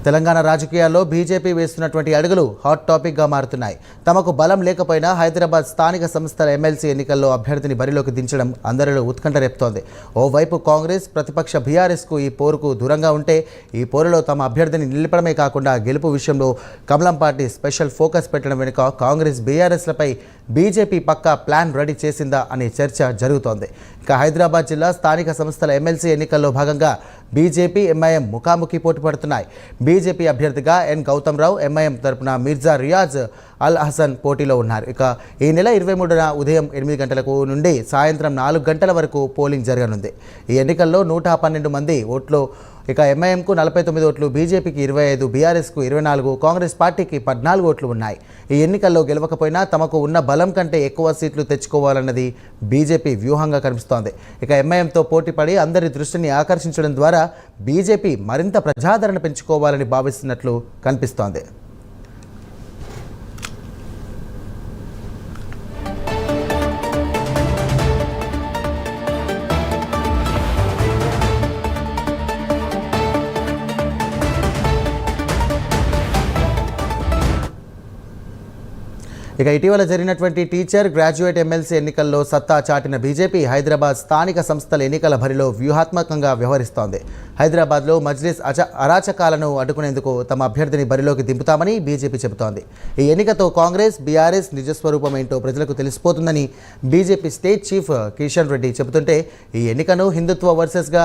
తెలంగాణ రాజకీయాల్లో బీజేపీ వేస్తున్నటువంటి అడుగులు హాట్ టాపిక్గా మారుతున్నాయి. తమకు బలం లేకపోయినా హైదరాబాద్ స్థానిక సంస్థల ఎమ్మెల్సీ ఎన్నికల్లో అభ్యర్థిని బరిలోకి దించడం అందరిలో ఉత్కంఠ రేపుతోంది. ఓవైపు కాంగ్రెస్ ప్రతిపక్ష బీఆర్ఎస్కు ఈ పోరుకు దూరంగా ఉంటే, ఈ పోరులో తమ అభ్యర్థిని నిలపడమే కాకుండా గెలుపు విషయంలో కమలం పార్టీ స్పెషల్ ఫోకస్ పెట్టడం వెనుక కాంగ్రెస్ బీఆర్ఎస్లపై బీజేపీ పక్కా ప్లాన్ రెడీ చేసిందా అనే చర్చ జరుగుతోంది. ఇక హైదరాబాద్ జిల్లా స్థానిక సంస్థల ఎమ్మెల్సీ ఎన్నికల్లో భాగంగా బీజేపీ ఎంఐఎం ముఖాముఖి పోటీ పడుతున్నాయి. బీజేపీ అభ్యర్థిగా ఎన్ గౌతమ్ రావు, ఎంఐఎం తరపున మిర్జా రియాజ్ అల్ హసన్ పోటీలో ఉన్నారు. ఇక ఈ నెల 23న ఉదయం 8 గంటలకు నుండి సాయంత్రం 4 గంటల వరకు పోలింగ్ జరగనుంది. ఈ ఎన్నికల్లో 112 మంది ఓట్లు, ఇక ఎంఐఎంకు 49 ఓట్లు, బీజేపీకి 25, బీఆర్ఎస్కు 24, కాంగ్రెస్ పార్టీకి 14 ఓట్లు ఉన్నాయి. ఈ ఎన్నికల్లో గెలవకపోయినా తమకు ఉన్న బలం కంటే ఎక్కువ సీట్లు తెచ్చుకోవాలన్నది బీజేపీ వ్యూహంగా కనిపిస్తోంది. ఇక ఎంఐఎంతో పోటీపడి అందరి దృష్టిని ఆకర్షించడం ద్వారా బీజేపీ మరింత ప్రజాదరణ పెంచుకోవాలని భావిస్తున్నట్లు కనిపిస్తోంది. ఇక ఇటీవల జరిగినటువంటి టీచర్, గ్రాడ్యుయేట్ ఎమ్మెల్సీ ఎన్నికల్లో సత్తా చాటిన బీజేపీ హైదరాబాద్ స్థానిక సంస్థల ఎన్నికల బరిలో వ్యూహాత్మకంగా వ్యవహరిస్తోంది. హైదరాబాద్లో మజ్లిస్ అరాచకాలను అడ్డుకునేందుకు తమ అభ్యర్థిని బరిలోకి దింపుతామని బీజేపీ చెబుతోంది. ఈ ఎన్నికతో కాంగ్రెస్, బీఆర్ఎస్ నిజస్వరూపం ఏంటో ప్రజలకు తెలిసిపోతుందని BJP state chief Kishan Reddy చెబుతుంటే, ఈ ఎన్నికను హిందుత్వ వర్సెస్గా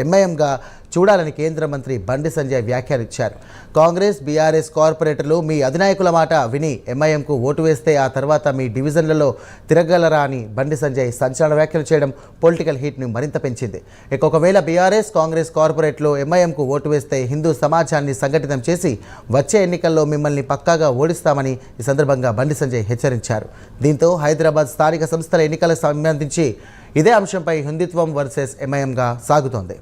ఎంఐఎంగా చూడాలని కేంద్ర మంత్రి బండి సంజయ్ వ్యాఖ్యానించారు. కాంగ్రెస్, బీఆర్ఎస్ కార్పొరేటర్లు మీ అధినాయకుల మాట విని ఎంఐఎంకు ఓటు వేస్తే ఆ తర్వాత మీ డివిజన్లలో తిరగలరా అని బండి సంజయ్ సంచలన వ్యాఖ్యలు చేయడం పొలిటికల్ హీట్ను మరింత పెంచింది. ఇక ఒకవేళ బీఆర్ఎస్, కాంగ్రెస్ కార్పొరేట్లు ఎంఐఎంకు ఓటు వేస్తే హిందూ సమాజాన్ని సంఘటితం చేసి వచ్చే ఎన్నికల్లో మిమ్మల్ని పక్కాగా ఓడిస్తామని ఈ సందర్భంగా బండి సంజయ్ హెచ్చరించారు. దీంతో హైదరాబాద్ స్థానిక సంస్థల ఎన్నికలకు సంబంధించి ఇదే అంశంపై హిందుత్వం వర్సెస్ ఎంఐఎంగా సాగుతోంది.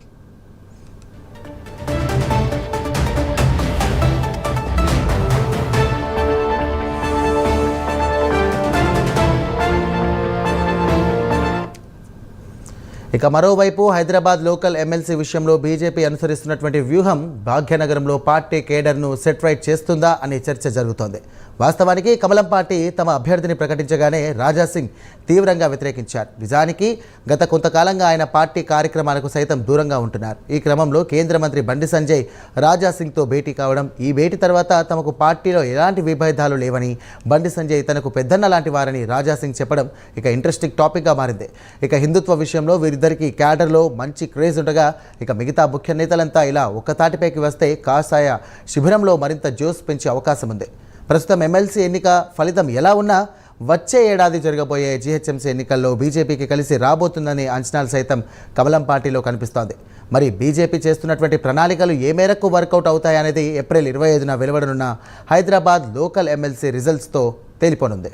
ఇక మరోవైపు హైదరాబాద్ లోకల్ ఎమ్మెల్సీ విషయంలో బీజేపీ అనుసరిస్తున్నటువంటి వ్యూహం భాగ్యనగరంలో పార్టీ కేడర్ను సెట్ రైట్ చేస్తుందా అనే చర్చ జరుగుతోంది. వాస్తవానికి కమలం పార్టీ తమ అభ్యర్థిని ప్రకటించగానే రాజాసింగ్ తీవ్రంగా వ్యతిరేకించారు. నిజానికి గత కొంతకాలంగా ఆయన పార్టీ కార్యక్రమాలకు సైతం దూరంగా ఉంటున్నారు. ఈ క్రమంలో కేంద్ర మంత్రి బండి సంజయ్ రాజాసింగ్తో భేటీ కావడం, ఈ భేటీ తర్వాత తమకు పార్టీలో ఎలాంటి విభేదాలు లేవని, బండి సంజయ్ తనకు పెద్దన్న లాంటి వారని రాజాసింగ్ చెప్పడం ఇక ఇంట్రెస్టింగ్ టాపిక్గా మారింది. ఇక హిందుత్వ విషయంలో వీరిద్దరికీ క్యాడర్లో మంచి క్రేజ్ ఉండగా, ఇక మిగతా ముఖ్య నేతలంతా ఇలా ఒక్కతాటిపైకి వస్తే కాషాయ శిబిరంలో మరింత జోస్ పెంచే అవకాశం ఉంది. ప్రస్తుతం ఎమ్మెల్సీ ఎన్నిక ఫలితం ఎలా ఉన్నా వచ్చే ఏడాది జరగబోయే జీహెచ్ఎంసీ ఎన్నికల్లో బీజేపీకి కలిసి రాబోతుందనే అంచనాలు సైతం కమలం పార్టీలో కనిపిస్తోంది. మరి బీజేపీ చేస్తున్నటువంటి ప్రణాళికలు ఏ మేరకు వర్కౌట్ అవుతాయనేది ఏప్రిల్ 25న వెలువడనున్న హైదరాబాద్ లోకల్ ఎమ్మెల్సీ రిజల్ట్స్తో తేలిపోనుంది.